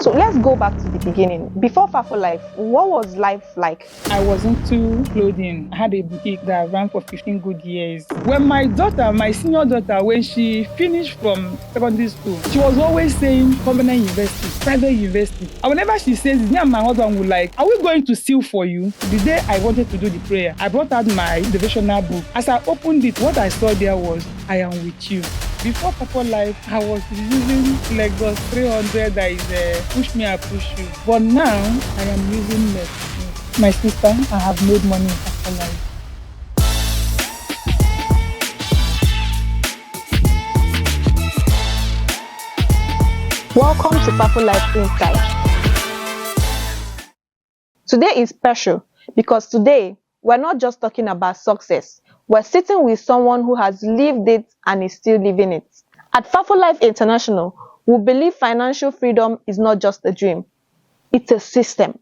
So let's go back to the beginning. Before Faforlife, what was life like? I was into clothing. I had a boutique that ran for 15 good years. When my daughter, my senior daughter, when she finished from secondary school, she was always saying permanent university, private university. And whenever she says it, me and my husband would like, are we going to steal for you? The day I wanted to do the prayer, I brought out my devotional book. As I opened it, what I saw there was, I am with you. Before Faforlife, I was using Lagos 300 that is push me, I push you. But now, I am using Net. My sister, I have made money in Faforlife. Welcome to Faforlife Insight. Today is special because today we're not just talking about success. We're sitting with someone who has lived it and is still living it. At Faforlife International, we believe financial freedom is not just a dream. It's a system.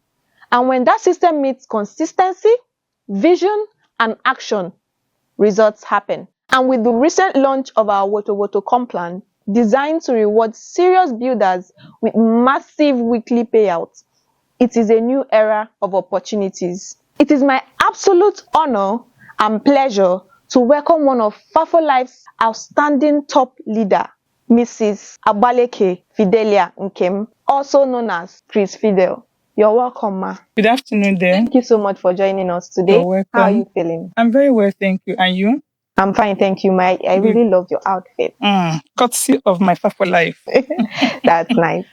And when that system meets consistency, vision, and action, results happen. And with the recent launch of our Woto Comp plan, designed to reward serious builders with massive weekly payouts, it is a new era of opportunities. It is my absolute honor and pleasure to welcome one of Faforlife's outstanding top leader, Mrs. Abaleke Fidelia Nkem, also known as Chrisfidel. You're welcome, ma. Good afternoon there. Thank you so much for joining us today. You're welcome. How are you feeling? I'm very well, thank you. And you? I'm fine, thank you, ma. I really love your outfit. Courtesy of my Faforlife. That's nice.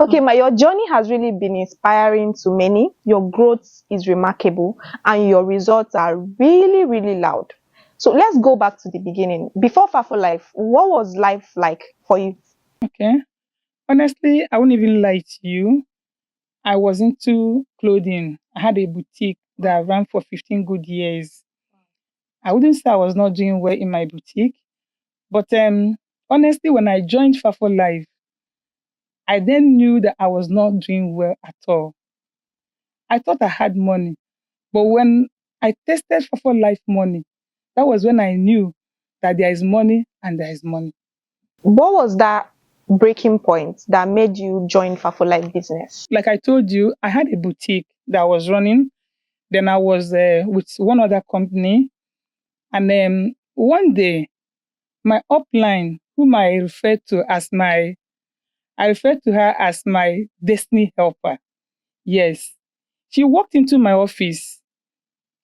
Okay, ma, your journey has really been inspiring to many. Your growth is remarkable and your results are really, really loud. So let's go back to the beginning. Before Faforlife, what was life like for you? Okay. Honestly, I won't even lie to you. I was into clothing. I had a boutique that ran for 15 good years. I wouldn't say I was not doing well in my boutique, but honestly, when I joined Faforlife, I then knew that I was not doing well at all. I thought I had money, but when I tested Faforlife money, that was when I knew that there is money and there is money. What was that breaking point that made you join Faforlife business? Like I told you, I had a boutique that I was running. Then I was with one other company. And one day, my upline, whom I referred to her as my destiny helper. Yes. She walked into my office.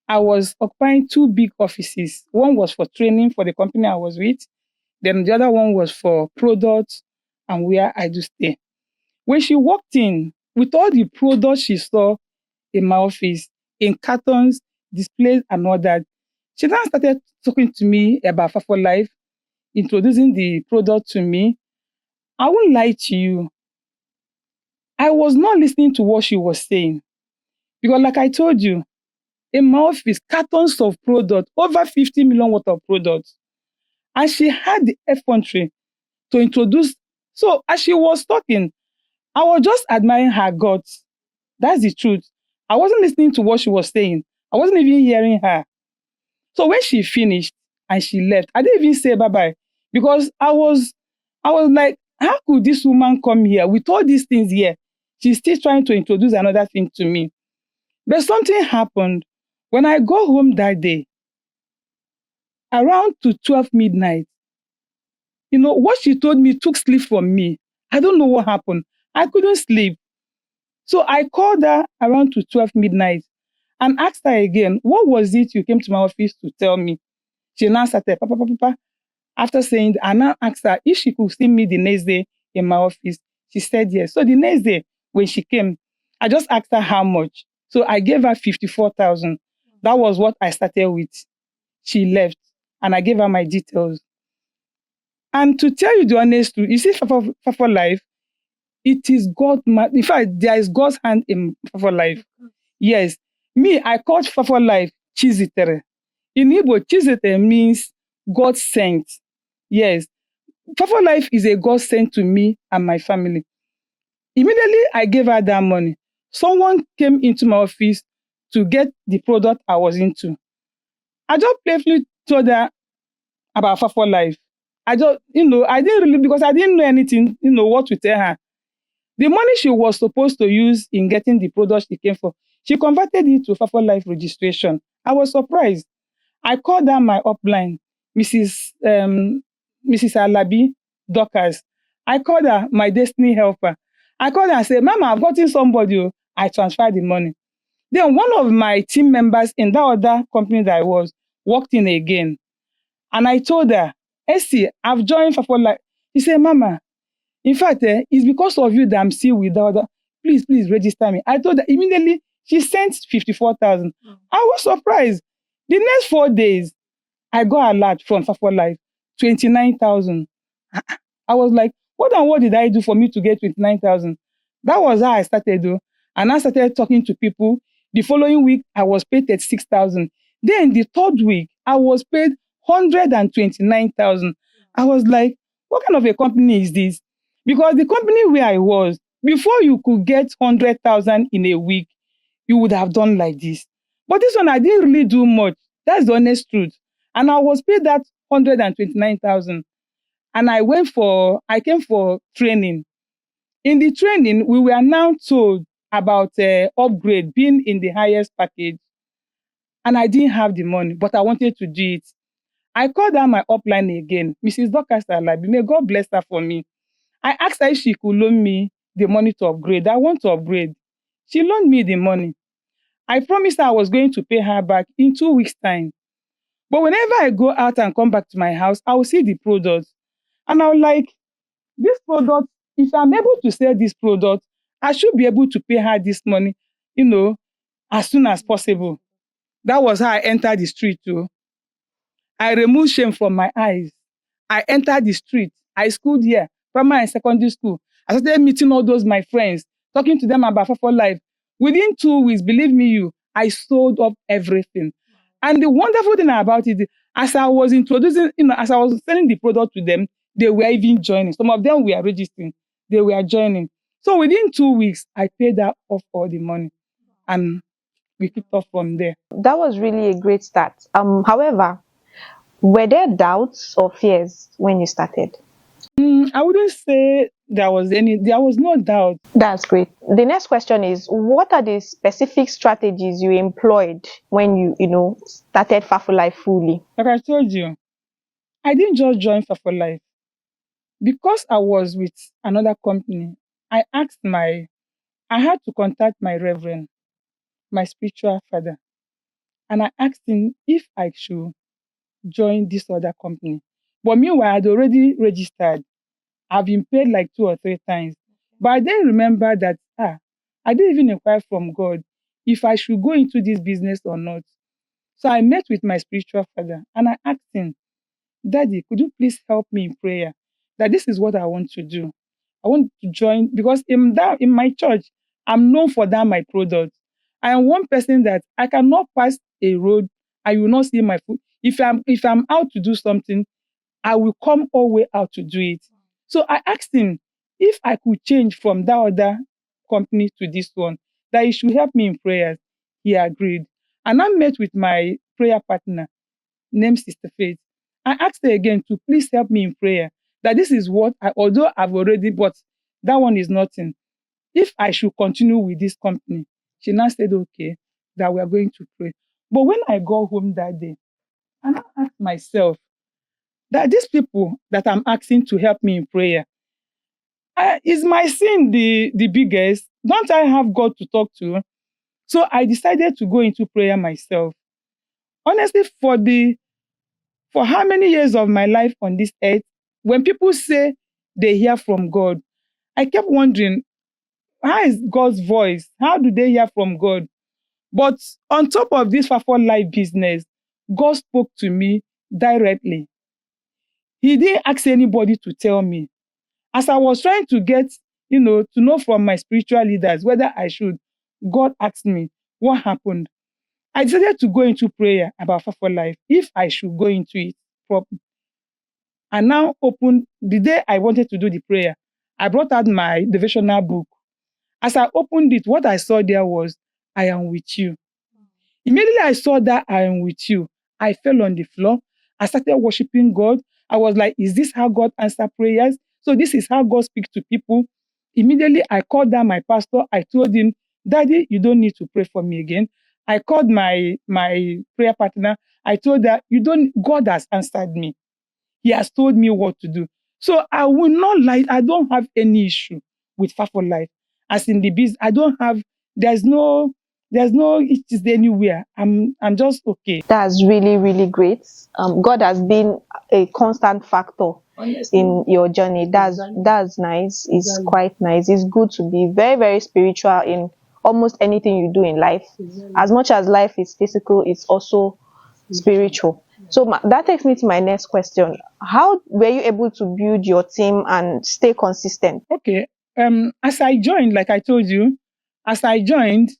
I was occupying two big offices. One was for training for the company I was with. Then the other one was for products and where I do stay. When she walked in, with all the products she saw in my office, in cartons, displays, and all that, she then started talking to me about Faforlife, introducing the product to me. I won't lie to you. I was not listening to what she was saying. Because like I told you, in my office, cartons of products, over 50 million worth of products. And she had the effrontery to introduce. So as she was talking, I was just admiring her guts. That's the truth. I wasn't listening to what she was saying. I wasn't even hearing her. So when she finished and she left, I didn't even say bye-bye because I was like, how could this woman come here with all these things here? She's still trying to introduce another thing to me. But something happened. When I go home that day, around to 12 midnight, what she told me took sleep from me. I don't know what happened. I couldn't sleep. So I called her around to 12 midnight and asked her again, what was it you came to my office to tell me? She now started, Papa. After saying, I now asked her if she could see me the next day in my office. She said yes. So the next day, when she came, I just asked her how much. So I gave her 54,000. That was what I started with. She left, and I gave her my details. And to tell you the honest truth, you see, Faforlife, it is God. In fact, there is God's hand in Faforlife. Yes. Me, I called Faforlife Chizitere. In Igbo, Chizitere means God sent. Yes. Faforlife is a God sent to me and my family. Immediately, I gave her that money. Someone came into my office to get the product I was into. I just playfully told her about Faforlife. I just, I didn't really, because I didn't know anything, what to tell her. The money she was supposed to use in getting the product she came for, she converted it to Faforlife registration. I was surprised. I called down my upline, Mrs. Mrs. Alabi Dorcas. I called her my destiny helper. I called her and said, Mama, I've gotten somebody. Oh." I transferred the money. Then one of my team members in that other company that I was walked in again. And I told her, Essie, I've joined Faforlife. She said, Mama, in fact, it's because of you that I'm still with the other. Please register me. I told her immediately. She sent 54,000. I was surprised. The next 4 days, I got a alert from Faforlife, 29,000. I was like, what did I do for me to get 29,000? That was how I started though. And I started talking to people. The following week, I was paid 36,000. Then the third week, I was paid 129,000. I was like, what kind of a company is this? Because the company where I was, before you could get 100,000 in a week, you would have done like this. But this one, I didn't really do much. That's the honest truth. And I was paid that 129,000. And I came for training. In the training, we were now told about upgrade being in the highest package. And I didn't have the money, but I wanted to do it. I called down my upline again, Mrs. Dorcas Alabi. May God bless her for me. I asked her if she could loan me the money to upgrade. I want to upgrade. She loaned me the money. I promised her I was going to pay her back in 2 weeks' time. But whenever I go out and come back to my house, I will see the product. And I was like, this product, if I'm able to sell this product, I should be able to pay her this money, as soon as possible. That was how I entered the street too. I removed shame from my eyes. I entered the street. I schooled here, primary and secondary school. I started meeting all those my friends, talking to them about Faforlife. Within 2 weeks, believe me, I sold up everything. And the wonderful thing about it, as I was introducing, as I was selling the product to them, they were even joining. Some of them were registering. They were joining. So within 2 weeks, I paid her off all the money. And we kicked off from there. That was really a great start. However, were there doubts or fears when you started? I wouldn't say there was no doubt. That's great. The next question is, what are the specific strategies you employed when you started Faforlife fully? Like I told you, I didn't just join Faforlife. Because I was with another company, I had to contact my reverend, my spiritual father, and I asked him if I should join this other company. But meanwhile, I had already registered. I've been paid like 2 or 3 times. But I then remember that, I didn't even inquire from God if I should go into this business or not. So I met with my spiritual father and I asked him, Daddy, could you please help me in prayer? That this is what I want to do. I want to join because in my church, I'm known for that my product. I am one person that I cannot pass a road and you will not see my foot. If I'm out to do something, I will come all the way out to do it. So I asked him if I could change from that other company to this one, that he should help me in prayers. He agreed. And I met with my prayer partner named Sister Faith. I asked her again to please help me in prayer. That this is what although I've already bought, that one is nothing. If I should continue with this company, she now said, okay, that we are going to pray. But when I got home that day, and I asked myself that these people that I'm asking to help me in prayer, is my sin the biggest? Don't I have God to talk to? So I decided to go into prayer myself. Honestly, for how many years of my life on this earth, when people say they hear from God, I kept wondering, how is God's voice? How do they hear from God? But on top of this Faforlife business, God spoke to me directly. He didn't ask anybody to tell me. As I was trying to get, to know from my spiritual leaders whether I should, God asked me, what happened? I decided to go into prayer about Faforlife, if I should go into it properly. I now opened, the day I wanted to do the prayer, I brought out my devotional book. As I opened it, what I saw there was, I am with you. Immediately I saw that I am with you, I fell on the floor. I started worshiping God. I was like, is this how God answers prayers? So this is how God speaks to people. Immediately, I called down my pastor. I told him, Daddy, you don't need to pray for me again. I called my prayer partner. I told her, God has answered me. He has told me what to do. So I will not lie. I don't have any issue with Faforlife. As in the business, I don't have, there's no, it is anywhere. I'm just okay. That's really, really great. God has been a constant factor in your journey. That's nice. It's quite nice. It's good to be very, very spiritual in almost anything you do in life. As much as life is physical, it's also spiritual. So that takes me to my next question. How were you able to build your team and stay consistent? Okay. As I joined, like I told you, as I joined,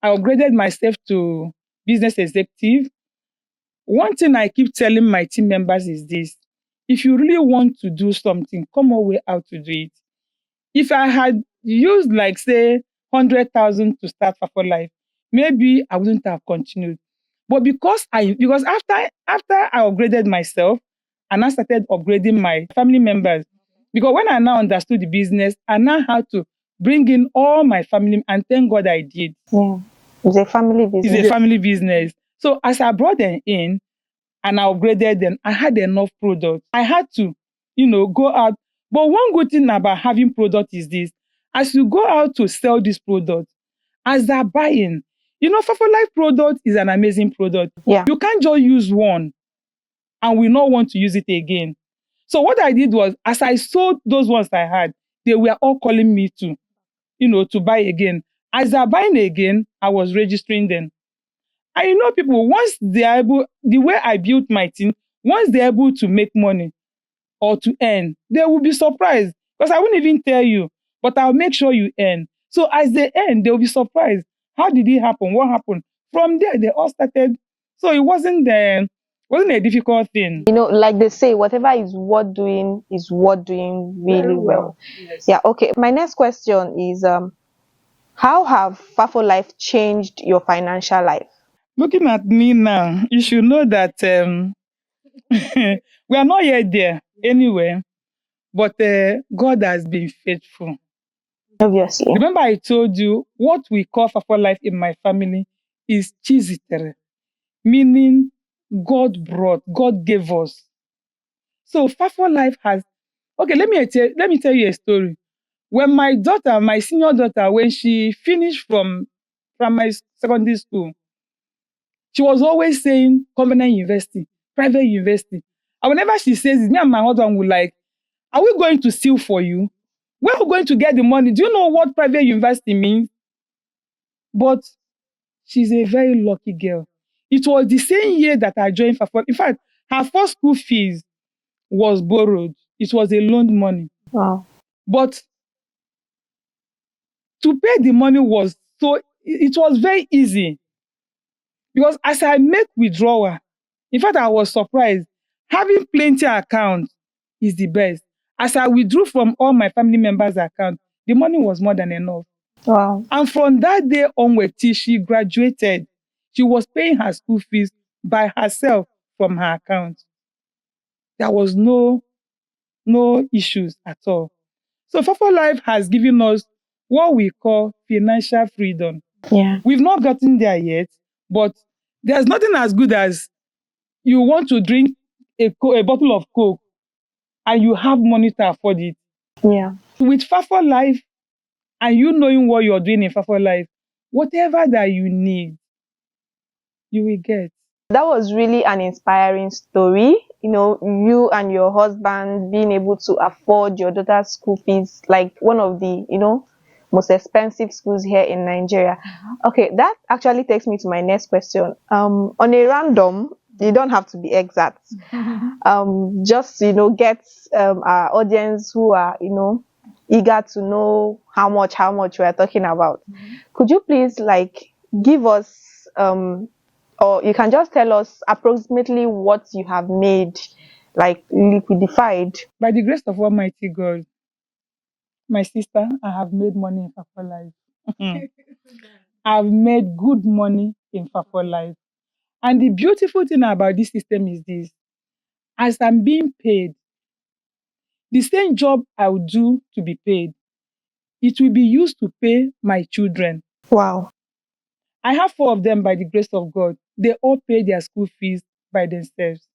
I upgraded myself to business executive. One thing I keep telling my team members is this: if you really want to do something, come up with how to do it. If I had used, like, say, 100,000 to start Faforlife, maybe I wouldn't have continued. But because after I upgraded myself and I started upgrading my family members, because when I now understood the business, I now had to bring in all my family, and thank God I did. Yeah, it's a family It's a business. family business. So as I brought them in, and I upgraded them, I had enough products. I had to, go out. But one good thing about having product is this: as you go out to sell this product, as they're buying, Faforlife product is an amazing product. Yeah. You can't just use one and we not want to use it again. So what I did was, as I sold those ones I had, they were all calling me to buy again. As they're buying again, I was registering them. And people, once they are able, the way I built my team, once they're able to make money or to earn, they will be surprised. Because I won't even tell you, but I'll make sure you earn. So as they earn, they'll be surprised. How did it happen? What happened? From there, they all started. So it wasn't a difficult thing. Like they say, whatever is worth doing really well. Yes. Yeah, okay. My next question is how have Fafo Life changed your financial life? Looking at me now, you should know that we are not yet there anyway, but God has been faithful. Obviously. Remember, I told you what we call Fafa Life in my family is chizitere, meaning God gave us. So Fafa Life has. Okay, let me tell you a story. When my senior daughter, when she finished from primary secondary school, she was always saying Covenant University, private university. And whenever she says it, me and my husband will like, are we going to steal for you? Where are we going to get the money? Do you know what private university means? But she's a very lucky girl. It was the same year that I joined Fafor. In fact, her first school fees was borrowed. It was a loaned money. Wow. But to pay the money it was very easy. Because as I make withdrawal, in fact, I was surprised. Having plenty accounts is the best. As I withdrew from all my family members' accounts, the money was more than enough. Wow. And from that day onward till she graduated, she was paying her school fees by herself from her account. There was no issues at all. So Fafa Life has given us what we call financial freedom. Yeah. We've not gotten there yet, but there's nothing as good as you want to drink a bottle of Coke and you have money to afford it. Yeah. With Fafa Life and you knowing what you're doing in Fafa Life, whatever that you need, you will get. That was really an inspiring story. You and your husband being able to afford your daughter's school fees, like one of the, most expensive schools here in Nigeria. Okay, that actually takes me to my next question. On a random, you don't have to be exact. Just, get our audience who are, eager to know how much we're talking about. Could you please give us or you can just tell us approximately what you have made, liquidified? By the grace of Almighty God, my sister, I have made money in Fafa Life. I've made good money in Fafa Life. And the beautiful thing about this system is this: as I'm being paid, the same job I would do to be paid, It will be used to pay my children. Wow. I have 4 of them by the grace of God. They all pay their school fees by themselves.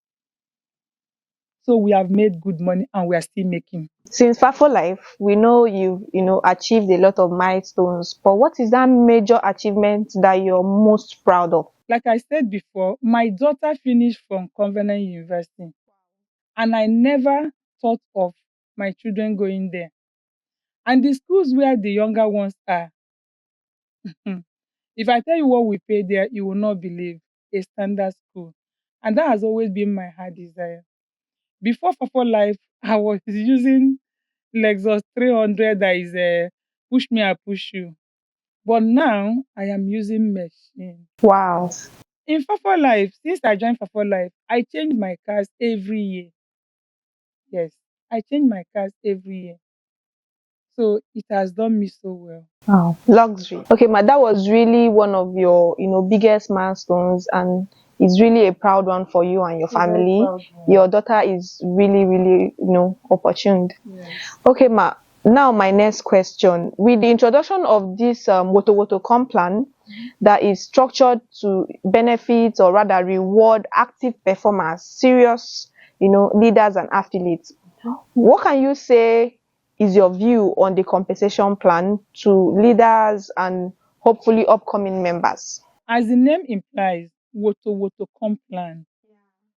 So we have made good money and we are still making. Since Faforlife, we know you've achieved a lot of milestones, but what is that major achievement that you're most proud of? Like I said before, my daughter finished from Covenant University and I never thought of my children going there. And the schools where the younger ones are, if I tell you what we pay there, you will not believe. A standard school. And that has always been my heart desire. Before Faforlife, I was using Lexus 300 that is push me, I push you. But now I am using machine. Wow. In Faforlife, since I joined Faforlife, I change my cars every year. Yes, I change my cars every year. So it has done me so well. Wow. Luxury. Okay, ma, that was really one of your biggest milestones, and it's really a proud one for you and your It's a very family. proud one. Your daughter is really, really opportuned. Yes. Okay, ma. Now my next question. With the introduction of this Woto Woto Com plan that is structured to benefit or rather reward active performers, serious leaders and affiliates, what can you say is your view on the compensation plan to leaders and hopefully upcoming members? As the name implies, Woto Woto Complan,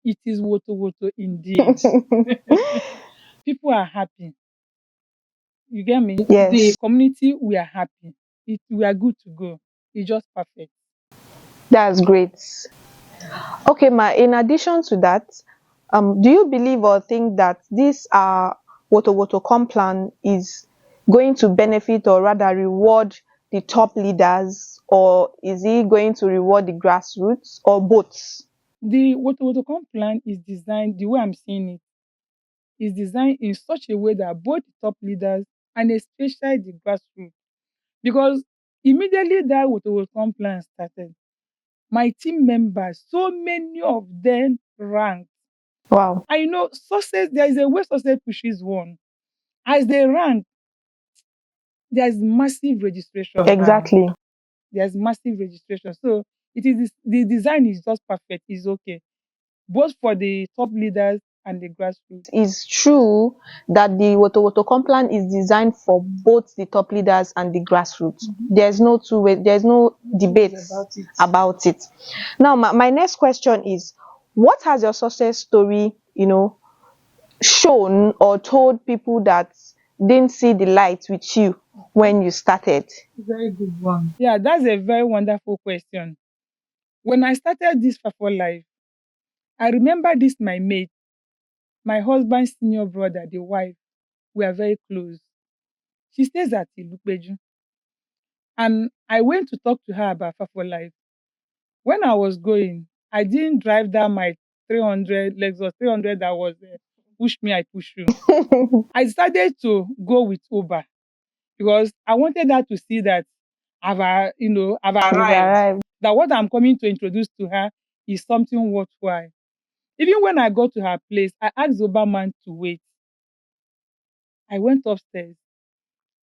it is Woto Woto indeed. People are happy. You get me? The Yes, community, we are happy. We are good to go. It's just perfect. that's great. Okay, ma, in addition to that, do you believe or think that this Woto Woto Com plan is going to benefit or rather reward the top leaders, or is it going to reward the grassroots, or both? The Woto Woto Complan is designed, the way I'm seeing it, is designed in such a way that both the top leaders and especially the grassroots, because immediately that Woto Woto Complan started, my team members, so many of them ranked. Wow, And success, there is a way success pushes one. As they rank, there's massive registration now. exactly. There's massive registration. So the design is just perfect. It's okay. Both for the top leaders and the grassroots. It's true that the Woto Woto Com plan is designed for both the top leaders and the grassroots. There's no there's no debate about it. Now, my next question is, what has your success story shown or told people that didn't see the light with you when you started? Very good one. Yeah, that's a very wonderful question. When I started this Faforlife, I remember this my mate, my husband's senior brother, the wife. We are very close. She stays at Ilupeju. And I went to talk to her about Faforlife. When I was going, I didn't drive down my 300 Lexus 300 that was push me, I push you. I decided to go with Uber because I wanted her to see that I've You've arrived. arrived. That what I'm coming to introduce to her is something worthwhile. Even when I got to her place, I asked the Uber man to wait. I went upstairs.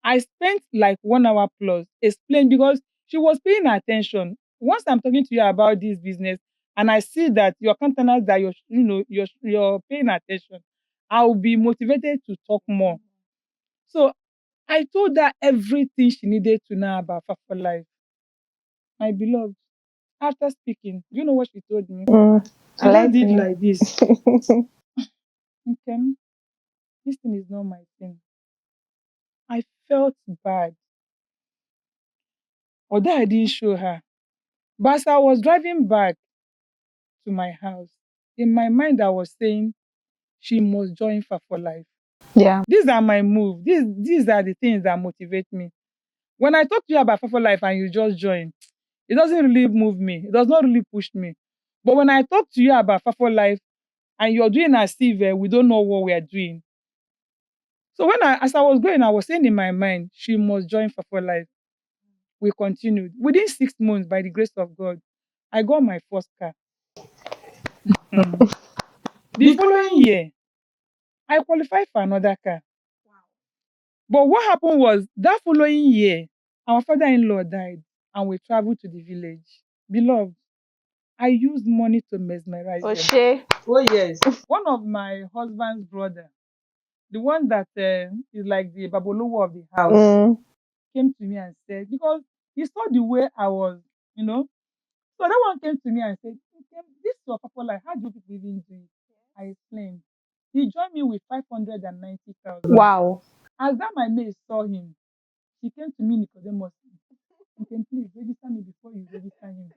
I spent like 1 hour plus explaining because she was paying attention. Once I'm talking to you about this business and I see that your countenance that you're paying attention, I'll be motivated to talk more. So I told her everything she needed to know about Faforlife. My beloved, after speaking, do you know what she told me? I She just like did to like this. Okay, this thing is not my thing. I felt bad. Although I didn't show her. But as I was driving back to my house, in my mind I was saying she must join Faforlife. Yeah. These are my moves. These are the things that motivate me. When I talk to you about Faforlife and you just join, it doesn't really move me. It does not really push me. But when I talk to you about Faforlife and you're doing as if we don't know what we are doing. So as I was going, I was saying in my mind, she must join Faforlife. We continued. Within 6 months, by the grace of God, I got my first car. Hmm. The following year, I qualified for another car. But what happened was that following year, our father-in-law died and we traveled to the village. Beloved, I used money to mesmerize them. Oshe. Oh, yes. One of my husband's brother, the one that is like the babolowo of the house, came to me and said, because he saw the way I was, So that one came to me and said, this is your Faforlife. How do people even do it? I explained. He joined me with 590,000. Wow. As that my mate saw him, she came to me, Nicodemus, you can please register me before you register him.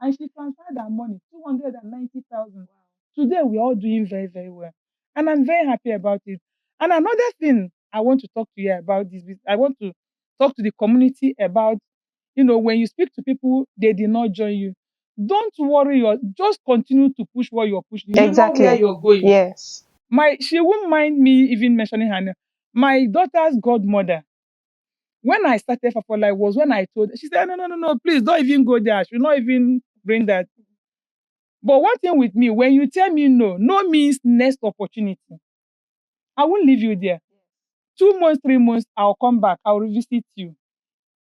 And she transferred that money, 290,000. Today, we're all doing very, very well. And I'm very happy about it. And another thing I want to talk to you about this, I want to talk to the community about, when you speak to people, they did not join you. Don't worry, just continue to push what you're pushing. You know where you're going. Yes. She won't mind me even mentioning her name. My daughter's godmother, when I started Faforlife was when I told her, she said, no, please don't even go there. I should not even bring that. But one thing with me, when you tell me no, no means next opportunity. I won't leave you there. 2 months, 3 months, I'll come back. I'll revisit you.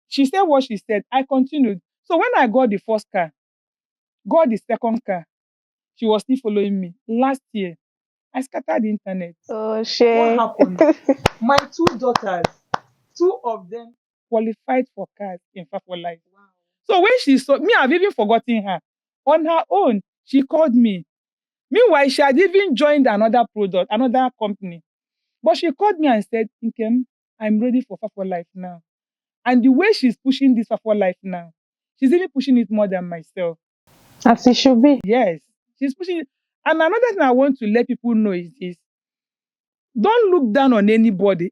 She said what she said. I continued. So when I got the first car, got the second car, she was still following me. Last year, I scattered the internet. Oshe. What happened? My 2 daughters, 2 of them qualified for cars in Faforlife. Wow. So when she saw me, I've even forgotten her. On her own, she called me. Meanwhile, she had even joined another product, another company. But she called me and said, Nkem, I'm ready for Faforlife now. And the way she's pushing this Faforlife now, she's even pushing it more than myself. As it should be. Yes, she's pushing it. And another thing I want to let people know is this. Don't look down on anybody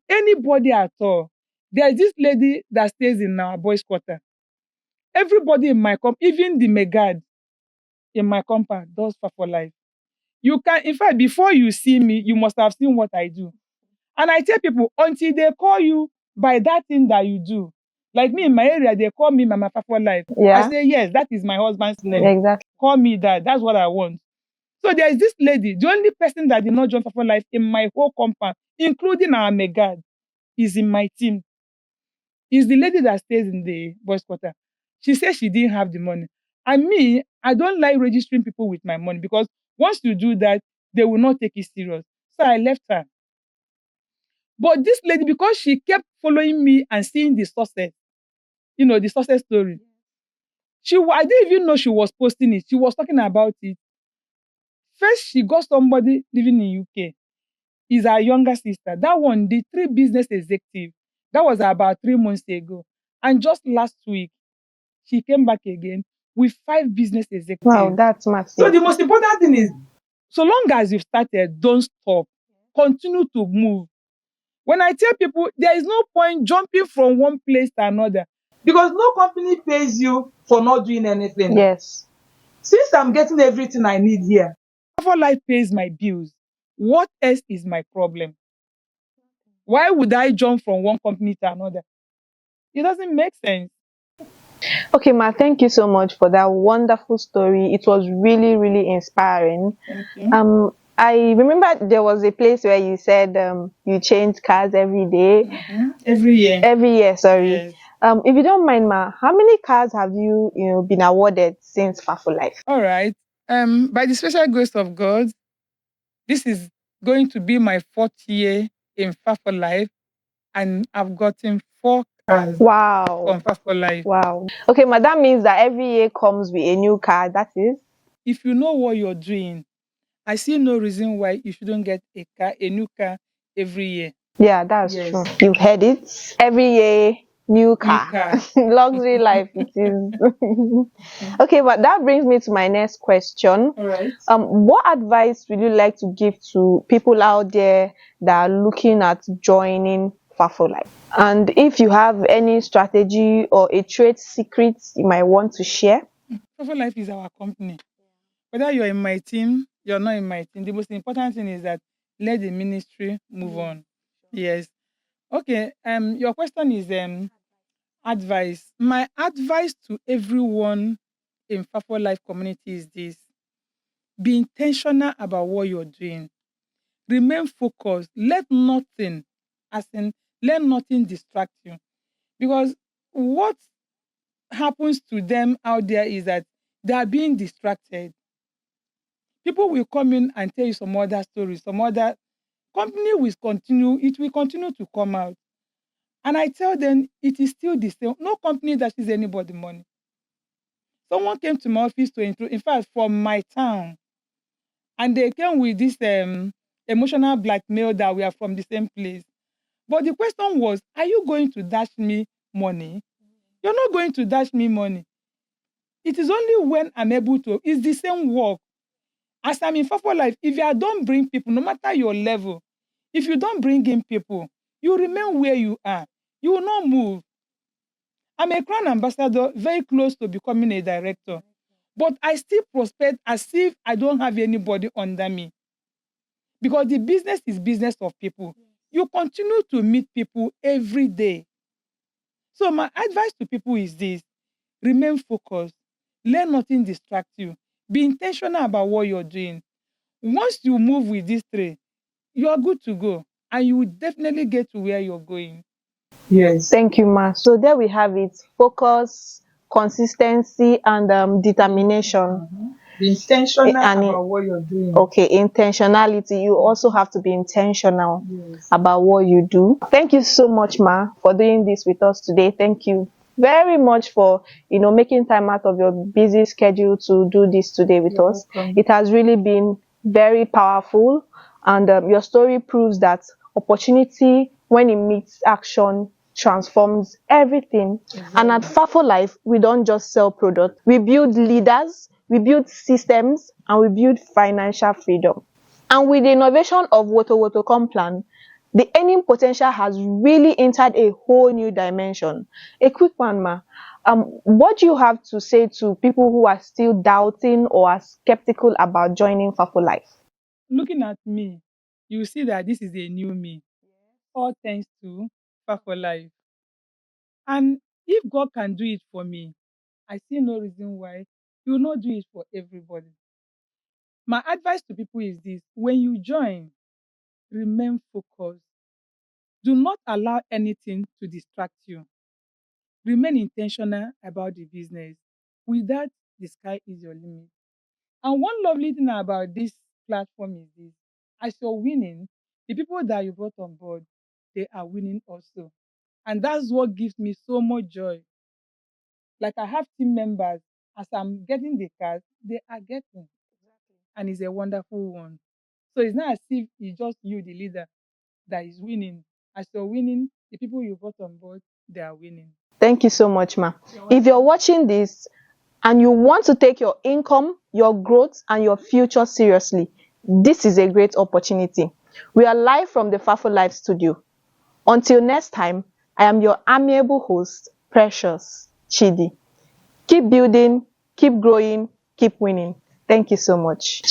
at all. There's this lady that stays in our boys' quarter. Everybody in my even the megad in my compound does Faforlife. You can, in fact, before you see me, you must have seen what I do. And I tell people, until they call you by that thing that you do, like me in my area, they call me Mama Faforlife. Yeah. I say, yes, that is my husband's name. Exactly. Call me that. That's what I want. So there is this lady, the only person that did not join Faforlife in my whole compound, including our megad, is in my team. Is the lady that stays in the boys' quarter. She said she didn't have the money. And me, I don't like registering people with my money because once you do that, they will not take it serious. So I left her. But this lady, because she kept following me and seeing the success, the success story, I didn't even know she was posting it. She was talking about it. First, she got somebody living in UK. Is her younger sister. That one, the 3 business executive. That was about 3 months ago. And just last week, she came back again with 5 business executives. Wow, that's massive. So the most important thing is, so long as you've started, don't stop. Continue to move. When I tell people, there is no point jumping from one place to another because no company pays you for not doing anything. Yes. Since I'm getting everything I need here, Faforlife pays my bills. What else is my problem? Why would I jump from one company to another? It doesn't make sense. Okay, Ma, thank you so much for that wonderful story. It was really, really inspiring. Thank you. I remember there was a place where you said you change cars every day. Every year. Every year, sorry. Yes. If you don't mind, Ma, how many cars have you, been awarded since Faforlife? All right. By the special grace of God, this is going to be my 4th year in Faforlife, and I've gotten 4 cars Wow. from Faforlife. Wow. Okay, Ma, that means that every year comes with a new car, that is? If you know what you're doing, I see no reason why you shouldn't get a new car every year. Yeah, that's true. You've heard it. Every year, new car. Luxury life it is. Okay, but that brings me to my next question. All right. What advice would you like to give to people out there that are looking at joining Faforlife? And if you have any strategy or a trade secret you might want to share? Faforlife is our company. Whether you're in my team, you're not in my team, the most important thing is that let the ministry move on. Yes. Okay. Your question is advice. My advice to everyone in Faforlife community is this: be intentional about what you're doing. Remain focused. Let nothing, as in Let nothing distract you. Because what happens to them out there is that they are being distracted. People will come in and tell you some other stories, some other company will continue, it will continue to come out. And I tell them it is still the same. No company that is anybody money. Someone came to my office to intro, in fact, from my town, and they came with this emotional blackmail that we are from the same place. But the question was, are you going to dash me money? You're not going to dash me money. It is only when I'm able to, it's the same work. As I'm in Faforlife, if you don't bring people, no matter your level, if you don't bring in people, you remain where you are. You will not move. I'm a crown ambassador, very close to becoming a director. But I still prospect as if I don't have anybody under me. Because the business is business of people. You continue to meet people every day. So my advice to people is this: remain focused. Let nothing distract you. Be intentional about what you're doing. Once you move with this three, you are good to go. And you will definitely get to where you're going. Yes. Thank you, Ma. So there we have it. Focus, consistency, and determination. Be intentional And about what you're doing. Okay, intentionality. You also have to be intentional Yes. about what you do. Thank you so much, Ma, for doing this with us today. Thank you very much for making time out of your busy schedule to do this today with You're us. welcome. It has really been very powerful, and your story proves that opportunity, when it meets action, transforms everything. Exactly. And at Faforlife, we don't just sell products. We build leaders, we build systems, and we build financial freedom. And with the innovation of Woto Woto Complan, the earning potential has really entered a whole new dimension. A quick one, Ma. What do you have to say to people who are still doubting or are skeptical about joining Faforlife? Looking at me, you see that this is a new me. All thanks to Faforlife. And if God can do it for me, I see no reason why He will not do it for everybody. My advice to people is this: when you join, remain focused. Do not allow anything to distract you. Remain intentional about the business. With that, the sky is your limit. And one lovely thing about this platform is this: as you're winning, the people that you brought on board, they are winning also. And that's what gives me so much joy. Like I have team members, as I'm getting the cars, they are getting. And it's a wonderful one. So it's not as if it's just you, the leader, that is winning. As you're winning, the people you brought on board, they are winning. Thank you so much, Ma. If you're watching this and you want to take your income, your growth, and your future seriously, this is a great opportunity. We are live from the Faforlife studio. Until next time, I am your amiable host, Precious Chidi. Keep building, keep growing, keep winning. Thank you so much.